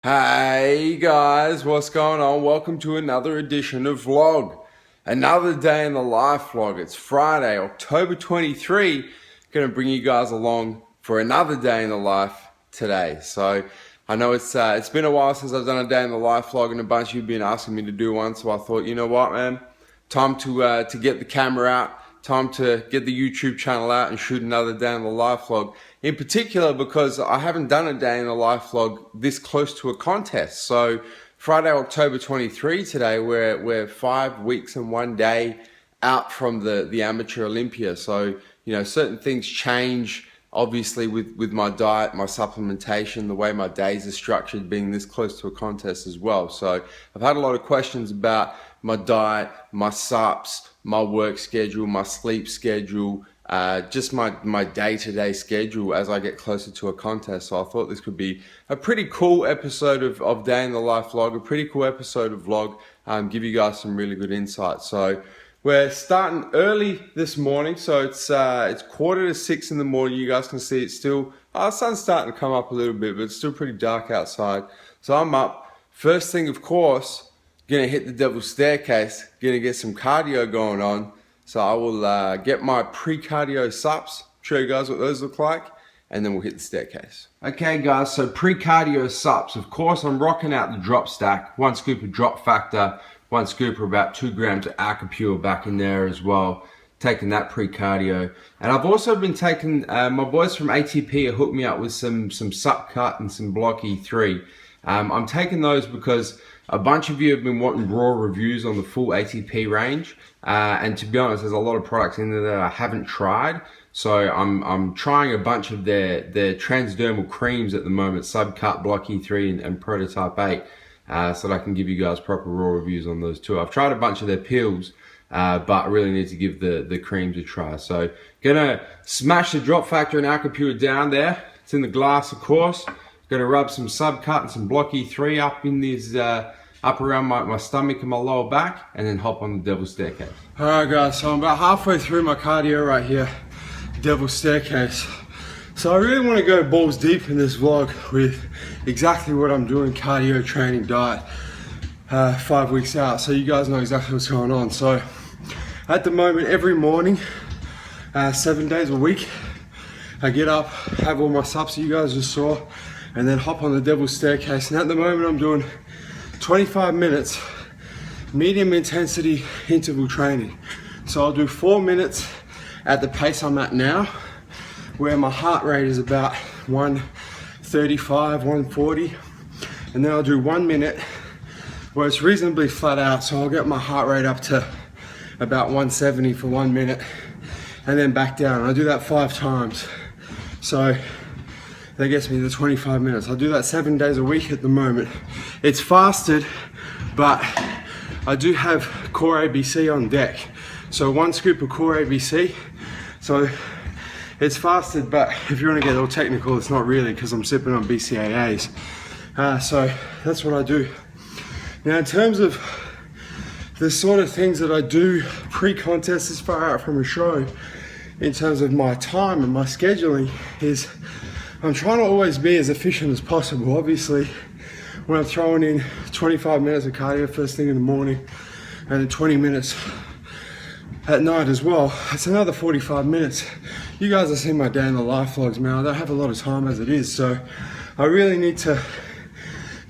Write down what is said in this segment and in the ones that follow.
Hey guys, what's going on? Welcome to another edition of Vlog. Another day in the life vlog. It's Friday, October 23. Gonna bring you guys along for another day in the life today. So I know it's been a while since I've done a day in the life vlog, and a bunch of you have been asking me to do one. So I thought, you know what, man? Time to get the camera out. Time to get the YouTube channel out and shoot another day in the life vlog. In particular, because I haven't done a day in the life vlog this close to a contest. So Friday, October 23 today, we're 5 weeks and 1 day out from the Amateur Olympia. So, you know, certain things change, obviously, with my diet, my supplementation, the way my days are structured, being this close to a contest as well. So I've had a lot of questions about my diet, my sups, my work schedule, my sleep schedule, just my day-to-day schedule as I get closer to a contest. So I thought this could be a pretty cool episode of Day in the Life vlog, a pretty cool episode of vlog, give you guys some really good insights. So we're starting early this morning, so it's 5:45 in the morning. You guys can see it's still, the sun's starting to come up a little bit, but it's still pretty dark outside. So I'm up. First thing, of course, gonna hit the Devil's Staircase, gonna get some cardio going on. So I will get my pre-cardio sups, show you guys what those look like, and then we'll hit the staircase. Okay guys, so pre-cardio sups. Of course, I'm rocking out the drop stack. 1 scoop of drop factor, 1 scoop or about 2 grams of Acapure back in there as well. Taking that pre-cardio. And I've also been taking, my boys from ATP have hooked me up with some sup cut and some block E3. I'm taking those because a bunch of you have been wanting raw reviews on the full ATP range, and to be honest, there's a lot of products in there that I haven't tried. So I'm trying a bunch of their transdermal creams at the moment, Subcut, Block E3, and Prototype 8, so that I can give you guys proper raw reviews on those too. I've tried a bunch of their pills, but I really need to give the creams a try. So gonna smash the drop factor and Acapure down there. It's in the glass, of course. Gonna rub some Subcut and some Block E3 up in these up around my stomach and my lower back, and then hop on the Devil's Staircase. Alright guys, so I'm about halfway through my cardio right here, Devil's Staircase. So I really want to go balls deep in this vlog with exactly what I'm doing, cardio, training, diet, 5 weeks out, so you guys know exactly what's going on. So at the moment, every morning, 7 days a week, I get up, have all my sups that you guys just saw, and then hop on the Devil's Staircase. And at the moment I'm doing 25 minutes medium intensity interval training. So I'll do 4 minutes at the pace I'm at now, where my heart rate is about 135, 140, and then I'll do 1 minute where it's reasonably flat out, so I'll get my heart rate up to about 170 for 1 minute, and then back down. I do that 5 times, so that gets me to 25 minutes. I'll do that 7 days a week at the moment. It's fasted, but I do have Core ABC on deck. So 1 scoop of Core ABC. So it's fasted, but if you want to get all technical, it's not really, because I'm sipping on BCAAs. So that's what I do. Now in terms of the sort of things that I do pre-contest, as far out from a show, in terms of my time and my scheduling, is I'm trying to always be as efficient as possible. Obviously, when I'm throwing in 25 minutes of cardio first thing in the morning, and then 20 minutes at night as well, it's another 45 minutes. You guys have seen my day in the life vlogs, man. I don't have a lot of time as it is, so I really need to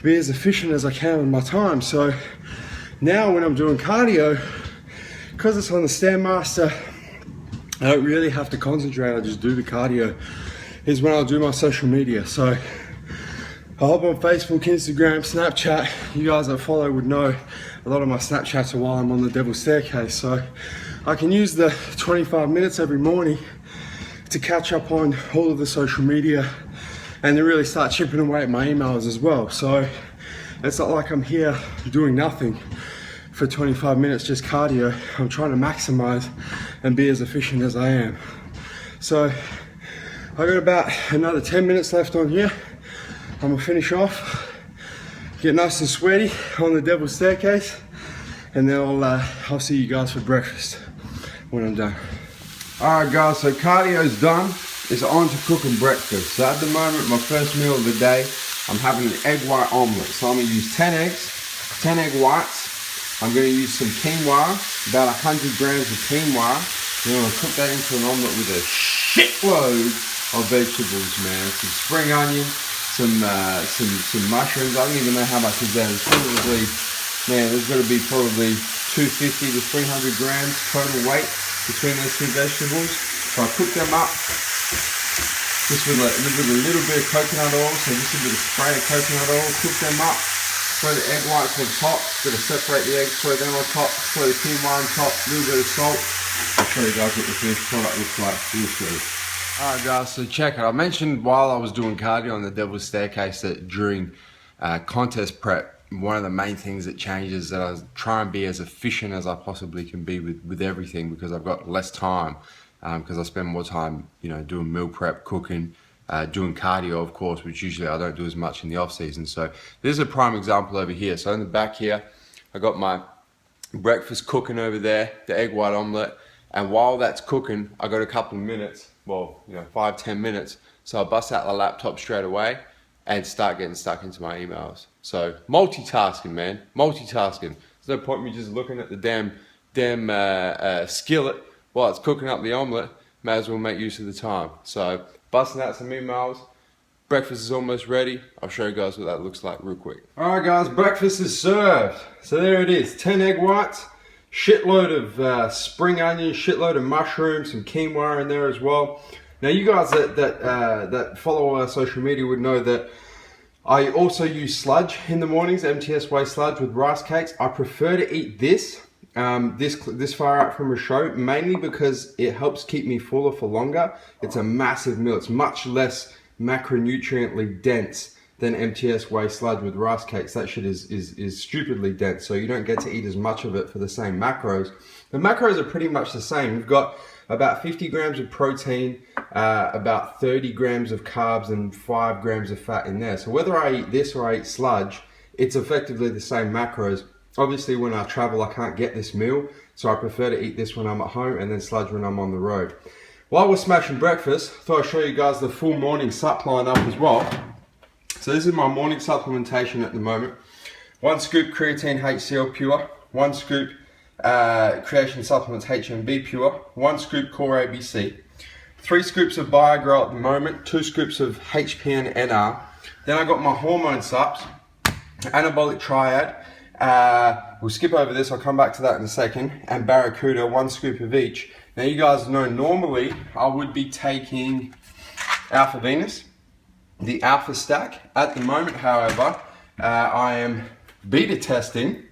be as efficient as I can with my time. So now when I'm doing cardio, because it's on the Stairmaster, I don't really have to concentrate, I just do the cardio. Is when I'll do my social media. So I hop on Facebook, Instagram, Snapchat. You guys that follow would know a lot of my Snapchats are while I'm on the Devil's Staircase. So I can use the 25 minutes every morning to catch up on all of the social media, and then really start chipping away at my emails as well. So it's not like I'm here doing nothing for 25 minutes, just cardio. I'm trying to maximize and be as efficient as I am. So I got about another 10 minutes left on here. I'm gonna finish off, get nice and sweaty on the Devil's Staircase, and then I'll see you guys for breakfast when I'm done. All right guys, so cardio's done. It's on to cooking breakfast. So at the moment, my first meal of the day, I'm having an egg white omelette. So I'm going to use 10 eggs, 10 egg whites. I'm going to use some quinoa, about 100 grams of quinoa. And I'm going to cook that into an omelette with a shitload of vegetables, man. Some spring onion, some mushrooms. I don't even know how much is there. There's probably, man, there's got to be probably 250 to 300 grams total weight between those two vegetables. So I cook them up just with a little bit of coconut oil, so just a bit of spray of coconut oil, cook them up, throw the egg whites on top, got to separate the eggs, throw them on top, throw the quinoa on top, a little bit of salt. I'll show you guys what the finished product looks like. Alright guys, so check it. I mentioned while I was doing cardio on the Devil's Staircase that during contest prep, one of the main things that changes is that I try and be as efficient as I possibly can be with everything, because I've got less time, because I spend more time, you know, doing meal prep, cooking, doing cardio, of course, which usually I don't do as much in the off season. So this is a prime example over here. So in the back here, I got my breakfast cooking over there, the egg white omelette, and while that's cooking, I got a couple of minutes, well, you know, 5-10 minutes. So I bust out the laptop straight away and start getting stuck into my emails. So multitasking, man, multitasking. There's no point in me just looking at the damn skillet while it's cooking up the omelette. May as well make use of the time. So busting out some emails. Breakfast is almost ready. I'll show you guys what that looks like real quick. Alright guys, breakfast is served. So there it is, 10 egg whites, shitload of spring onions, shitload of mushrooms, some quinoa in there as well. Now you guys that follow our social media would know that I also use sludge in the mornings, MTS Way sludge with rice cakes. I prefer to eat this far out from a show, mainly because it helps keep me fuller for longer. It's a massive meal. It's much less macronutriently dense than MTS Way sludge with rice cakes. That shit is stupidly dense, so you don't get to eat as much of it for the same macros. The macros are pretty much the same. We've got about 50 grams of protein, about 30 grams of carbs, and 5 grams of fat in there. So whether I eat this or I eat sludge, it's effectively the same macros. Obviously when I travel I can't get this meal, so I prefer to eat this when I'm at home and then sludge when I'm on the road. While we're smashing breakfast, I thought I'd show you guys the full morning sup line up as well. So this is my morning supplementation at the moment. 1 scoop creatine HCl pure, 1 scoop creation supplements HMB pure, 1 scoop core ABC, 3 scoops of BioGrow at the moment, 2 scoops of HPN NR. Then I got my hormone sups, anabolic triad. We'll skip over this, I'll come back to that in a second, and Barracuda, 1 scoop of each. Now you guys know normally I would be taking Alpha Venus, the Alpha Stack. At the moment, however, I am beta testing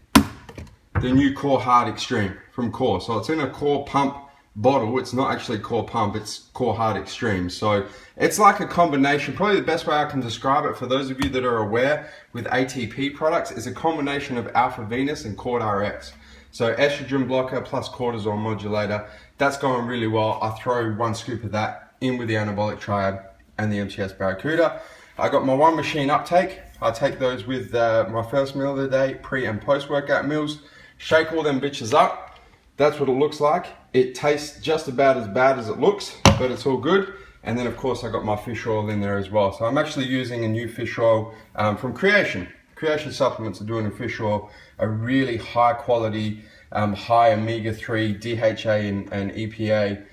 the new Core Hard Extreme from Core. So it's in a Core Pump bottle. It's not actually Core Pump, it's Core Hard Extreme. So it's like a combination. Probably the best way I can describe it for those of you that are aware with ATP products is a combination of Alpha Venus and Cord RX. So estrogen blocker plus cortisol modulator. That's going really well. I throw 1 scoop of that in with the anabolic triad and the MTS Barracuda. I got my 1 machine uptake. I take those with my first meal of the day, pre and post workout meals. Shake all them bitches up. That's what it looks like. It tastes just about as bad as it looks, but it's all good. And then of course I got my fish oil in there as well. So I'm actually using a new fish oil from Creation. Creation Supplements are doing a fish oil, a really high quality, high omega-3, DHA and EPA,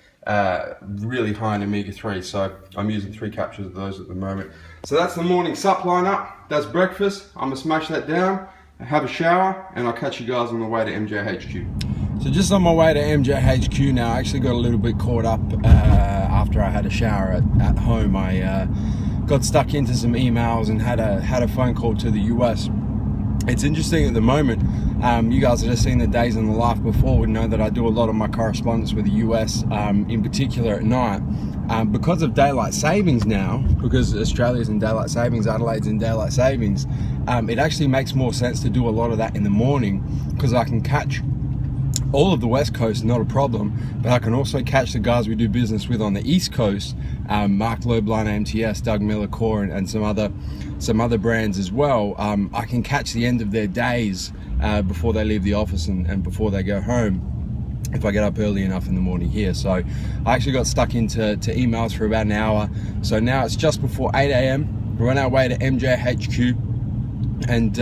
really high in omega-3. So I'm using 3 capsules of those at the moment. So that's the morning sup lineup. That's breakfast. I'm gonna smash that down, have a shower, and I'll catch you guys on the way to MJHQ. So just on my way to MJHQ now, I actually got a little bit caught up after I had a shower at home. I got stuck into some emails and had a phone call to the US. It's interesting at the moment, you guys have just seen the days in the life before would know that I do a lot of my correspondence with the US, in particular at night. Because of daylight savings now, because Australia's in daylight savings, Adelaide's in daylight savings, it actually makes more sense to do a lot of that in the morning, because I can catch all of the West Coast, not a problem, but I can also catch the guys we do business with on the East Coast, Mark Loebline, MTS, Doug Miller, Core, and some other brands as well. I can catch the end of their days before they leave the office and before they go home, if I get up early enough in the morning here. So I actually got stuck into emails for about an hour. So now it's just before 8 a.m. We're on our way to MJHQ, and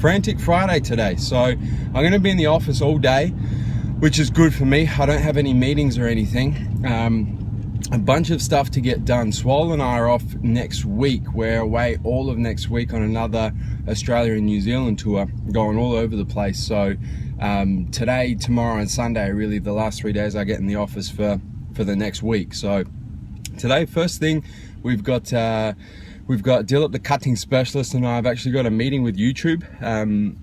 Frantic Friday today. So I'm going to be in the office all day, which is good for me. I don't have any meetings or anything. A bunch of stuff to get done. Swole and I are off next week. We're away all of next week on another Australia and New Zealand tour, going all over the place. So today, tomorrow and Sunday are really the last 3 days I get in the office for the next week. So today, first thing, we've got Dilip, the cutting specialist, and I've actually got a meeting with YouTube,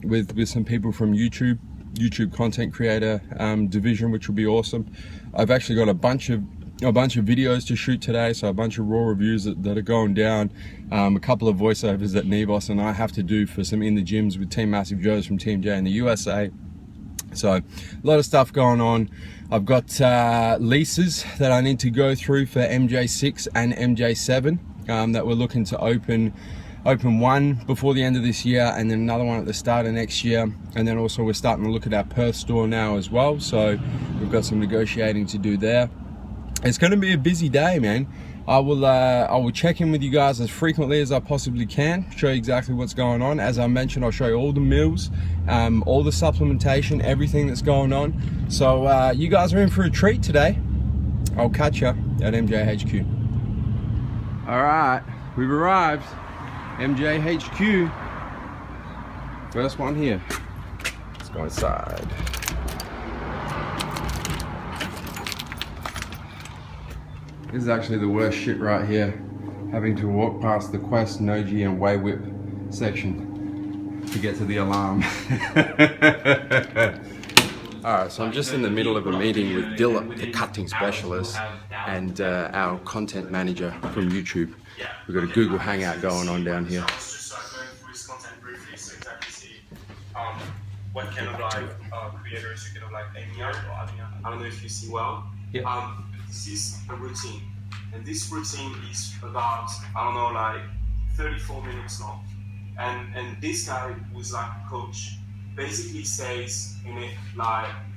with some people from YouTube content creator division, which will be awesome. I've actually got a bunch of videos to shoot today, so a bunch of raw reviews that are going down, a couple of voiceovers that Nevos and I have to do for some in the gyms with Team Massive Joe's from Team J in the USA. So a lot of stuff going on. I've got leases that I need to go through for MJ6 and MJ7 that we're looking to open one before the end of this year, and then another one at the start of next year. And then also we're starting to look at our Perth store now as well, so we've got some negotiating to do there. It's going to be a busy day, man. I will check in with you guys as frequently as I possibly can, show you exactly what's going on. As I mentioned, I'll show you all the meals, all the supplementation, everything that's going on. So you guys are in for a treat today. I'll catch you at MJHQ. All right, we've arrived. MJHQ. First one here. Let's go inside. This is actually the worst shit right here, having to walk past the Quest, Noji and Way Whip section to get to the alarm. Alright, so I'm just in the middle of a meeting with Dilip, the cutting specialist, and our content manager from YouTube. We've got a Google Hangout going on down here. What kind of creators you kind of aiming at, or I don't know if you see well. Yeah. This is a routine, and this routine is about 34 minutes long. And this guy, who's like a coach, basically says in it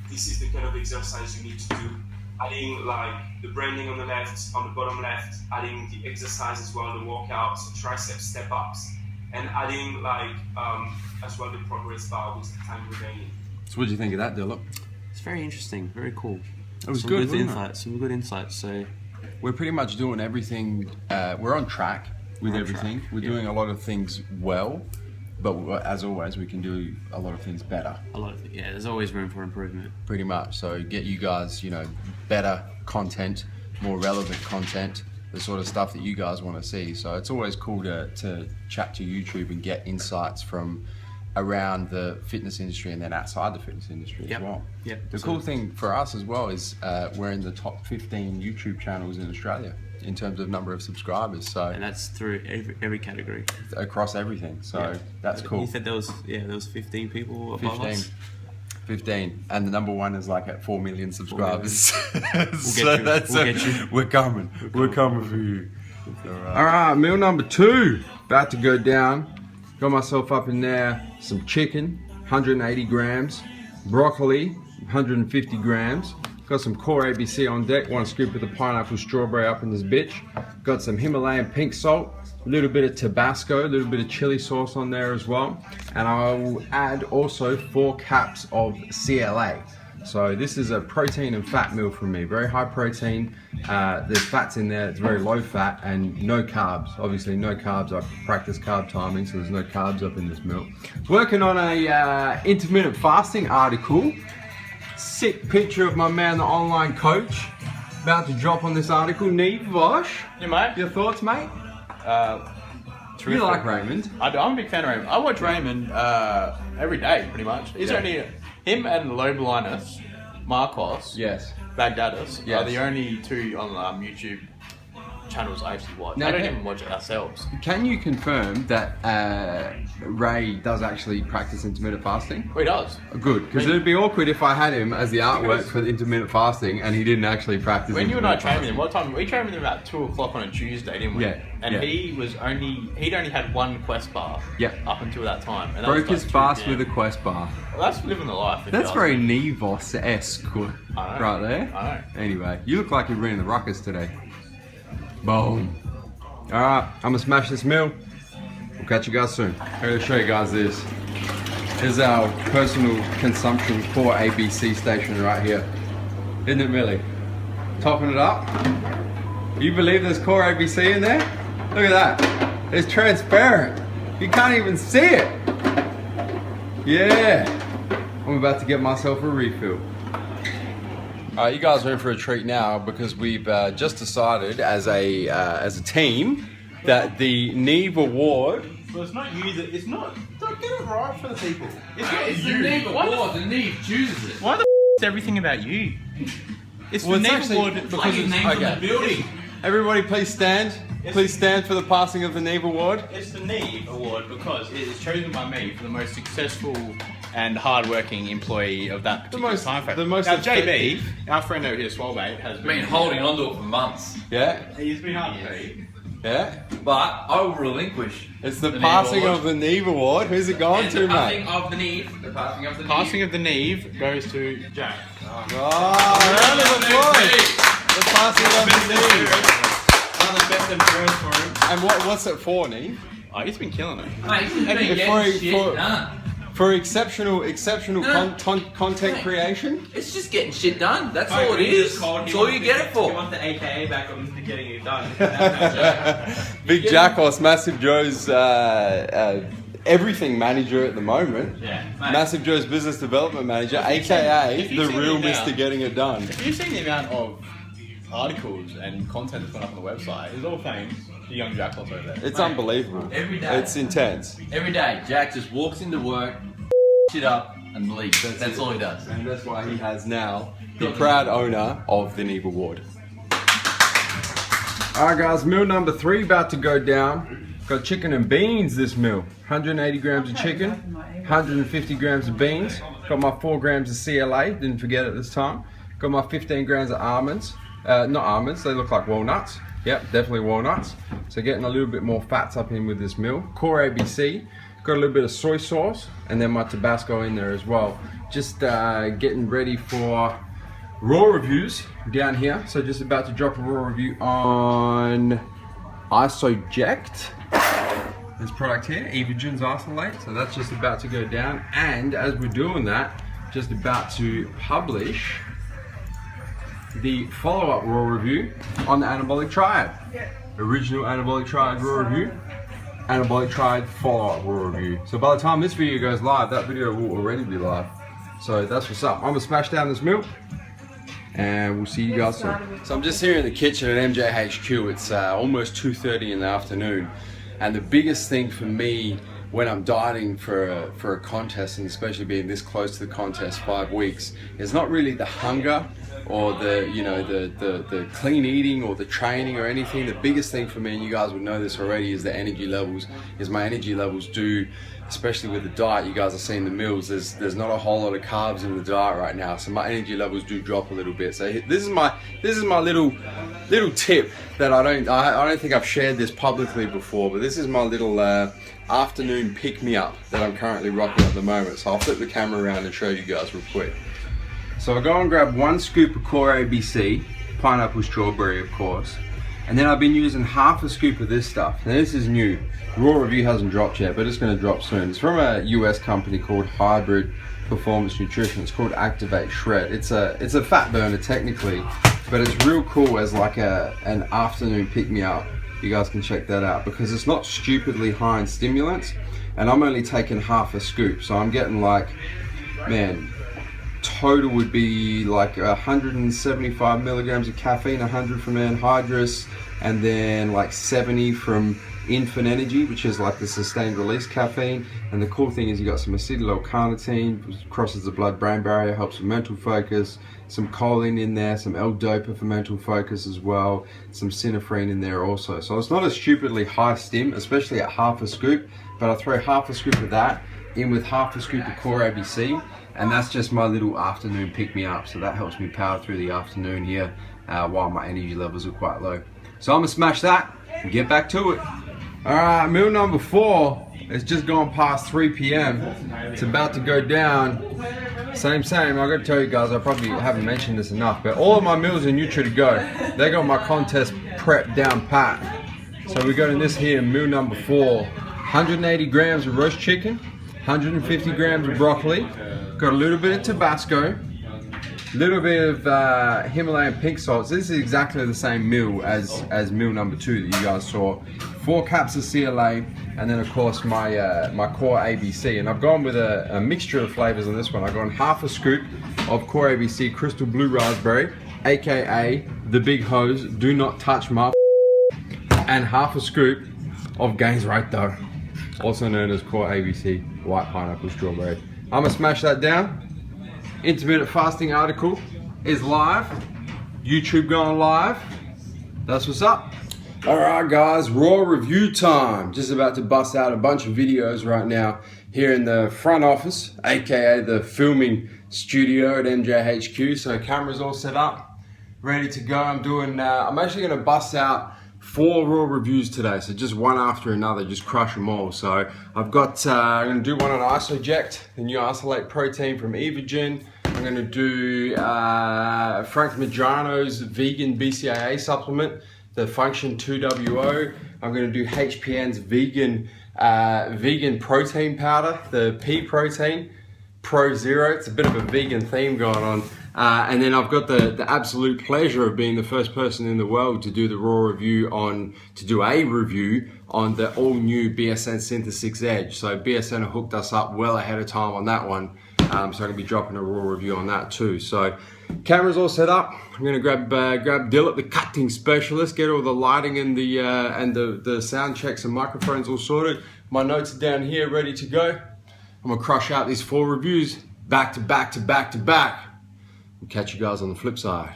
this is the kind of exercise you need to do. Adding the branding on the bottom left, adding the exercise as well, the workouts, tricep step ups, and adding as well the progress bar with the time remaining. So what do you think of that, Dilip? It's very interesting, very cool. It was good, some good insights. So we're pretty much doing everything. We're on track with everything. We're doing a lot of things well, but as always, we can do a lot of things better. There's always room for improvement. Pretty much. So get you guys, better content, more relevant content, the sort of stuff that you guys want to see. So it's always cool to chat to YouTube and get insights from around the fitness industry and then outside the fitness industry as well. The cool thing for us as well is we're in the top 15 YouTube channels in Australia in terms of number of subscribers. So and that's through every category, across everything. So that's cool. You said there was 15 people above us. 15, and the number one is at 4 million subscribers. We're coming for you. All right, meal number 2 about to go down. Got myself up in there some chicken, 180 grams, broccoli, 150 grams. Got some core ABC on deck, 1 scoop of the pineapple strawberry up in this bitch. Got some Himalayan pink salt, a little bit of Tabasco, a little bit of chili sauce on there as well. And I will add also 4 caps of CLA. So this is a protein and fat meal for me, very high protein. There's fats in there, it's very low fat and no carbs. Obviously no carbs, I practice carb timing, so there's no carbs up in this meal. Working on a intermittent fasting article. Sick picture of my man, the online coach. About to drop on this article. Nevos. Yeah, mate. Your thoughts, mate? Terrific. You like Raymond? I'm a big fan of Raymond. I watch Raymond every day, pretty much. He's only him and Lobelinus, Marcos, Yes. Baghdadis Yes. are the only 2 on YouTube channels I actually watch. Now, I don't even watch it ourselves. Can you confirm that Ray does actually practice intermittent fasting? Oh, he does. Good, because it'd be awkward if I had him as the artwork for the intermittent fasting and he didn't actually practice. When you and I intermittent trained with fasting. him, what time? We trained with him about 2 o'clock on a Tuesday, didn't we? Yeah. And yeah. he'd only had 1 Quest bar. Yeah. Up until that time. And that Broke was his like fast 2 with a Quest bar. Well, that's living the life. if That's you ask very me. Nevos-esque I know. right there. I know. Anyway, you look like you're running the ruckus today. Boom. Alright, I'm gonna smash this meal. We'll catch you guys soon. I'm gonna show you guys this. Here's our personal consumption core ABC station right here. Isn't it, Millie? Topping it up. You believe there's core ABC in there? Look at that. It's transparent. You can't even see it. Yeah. I'm about to get myself a refill. You guys are in for a treat now because we've just decided as a team that the Neve Award. Well, it's not you that. It's not. Don't get it right for the people. It's the Neve Award. The Neve chooses it. Why the is everything about you? It's Well, the it's Neve actually- Award It's because like his it's, name's on the building. Everybody please stand. Please stand for the passing of the Neve Award. it's the Neve Award because it is chosen by me for the most successful and hard-working employee of that particular most- time frame. the most now, effective- JB, our friend over here, Swellbait, has I've been holding on to it for months. Yeah, He's been hard to beat. yeah. But I will relinquish. It's the Neve passing Award. of the Neve Award. Who's it going And to, the mate? passing of the Neve. The passing of the Neve. Passing of the Neve goes to Jack. Oh, round of applause. The passing of the Neve. One of the best employees for him. And what's it for, Neve? Oh, he's been killing it. Mate, he's been And getting for- shit for- done. For exceptional No. content Mate. creation. It's just getting shit done. That's all it is. That's all you get it He for. wants the AKA back on Mr. Getting It Done. Big Jackos, Massive Joe's everything manager at the moment. Yeah, mate. Massive Joe's business development manager, If you aka see the me real now- Mr. Getting It Done. If you've seen the amount of articles and content that's gone up on the website, it's all thanks to young Jackals over there. It's Mate, unbelievable. every day. It's intense. Every day, Jack just walks into work, shit up, and leaves. That's all he does. And that's why he has now the proud owner of the Neve Award. Alright guys, meal number 3 about to go down. Got chicken and beans this meal. 180 grams of chicken, 150 grams of beans. Got my 4 grams of CLA, didn't forget it this time. Got my 15 grams of almonds. Not almonds, they look like walnuts. Yep, definitely walnuts. So getting a little bit more fats up in with this meal. Core ABC. Got a little bit of soy sauce and then my Tabasco in there as well. Just getting ready for raw reviews down here. So just about to drop a raw review on Isoject. This product here, Evogen's Isolate. So that's just about to go down. And as we're doing that, just about to publish the follow-up raw review on the Anabolic Triad. Original Anabolic Triad raw review. Anabolic Triad follow-up raw review. So by the time this video goes live, that video will already be live. So that's what's up. I'm gonna smash down this milk and we'll see you guys soon. So I'm just here in the kitchen at MJHQ. It's almost 2:30 in the afternoon. And the biggest thing for me when I'm dieting for a contest, and especially being this close to the contest, 5 weeks, is not really the hunger or the clean eating or the training or anything. The biggest thing for me, and you guys would know this already, is the energy levels. My energy levels do, especially with the diet, you guys are seeing the meals, there's not a whole lot of carbs in the diet right now, so my energy levels do drop a little bit. So this is my little tip that I don't think I've shared this publicly before, but this is my little afternoon pick-me-up that I'm currently rocking at the moment. So I'll flip the camera around and show you guys real quick. So I go and grab 1 scoop of Core ABC, pineapple strawberry of course, and then I've been using half a scoop of this stuff. Now this is new. Raw review hasn't dropped yet, but it's going to drop soon. It's from a US company called Hybrid Performance Nutrition. It's called Activate Shred. It's a fat burner technically, but it's real cool as like an afternoon pick-me-up. You guys can check that out because it's not stupidly high in stimulants, and I'm only taking half a scoop, so I'm getting like, man, total would be like 175 milligrams of caffeine, 100 from anhydrous, and then like 70 from Infant Energy, which is like the sustained release caffeine. And the cool thing is you got some acetyl-L-carnitine, which crosses the blood-brain barrier, helps with mental focus, some choline in there, some L-dopa for mental focus as well, some synephrine in there also. So it's not a stupidly high stim, especially at half a scoop, but I throw half a scoop of that in with half a scoop of Core ABC, and that's just my little afternoon pick-me-up. So that helps me power through the afternoon here while my energy levels are quite low. So I'm gonna smash that and get back to it. Alright, meal number 4. It's just gone past 3 p.m. It's about to go down. Same. I gotta tell you guys, I probably haven't mentioned this enough, but all of my meals are Nutri to go. They got my contest prep down pat. So we got in this here, meal number 4, 180 grams of roast chicken, 150 grams of broccoli, got a little bit of Tabasco, little bit of Himalayan pink salt. So this is exactly the same meal as meal number 2 that you guys saw. 4 caps of CLA, and then of course my my core ABC. And I've gone with a mixture of flavors on this one. I've gone half a scoop of core ABC Crystal Blue Raspberry, aka the big hose, do not touch my, and half a scoop of Gaines Right Though, also known as core ABC White Pineapple Strawberry. I'm gonna smash that down. Intermittent fasting article is live. YouTube going live. That's what's up. Alright guys, raw review time. Just about to bust out a bunch of videos right now here in the front office, aka the filming studio at MJHQ. So cameras all set up, ready to go. I'm actually gonna bust out 4 raw reviews today, so just one after another, just crush them all. So I've got, I'm gonna do one on Isoject, the new isolate protein from Evogen. I'm gonna do Frank Medrano's vegan BCAA supplement, the Function 2WO. I'm gonna do HPN's vegan protein powder, the P protein Pro Zero. It's a bit of a vegan theme going on. And then I've got the absolute pleasure of being the first person in the world to do the raw review on the all new BSN Synthesix Edge. So BSN hooked us up well ahead of time on that one. So I'm gonna be dropping a raw review on that too. So camera's all set up. I'm gonna grab Dylan, the cutting specialist, get all the lighting and the sound checks and microphones all sorted. My notes are down here, ready to go. I'm gonna crush out these 4 reviews back to back to back to back. We'll catch you guys on the flip side.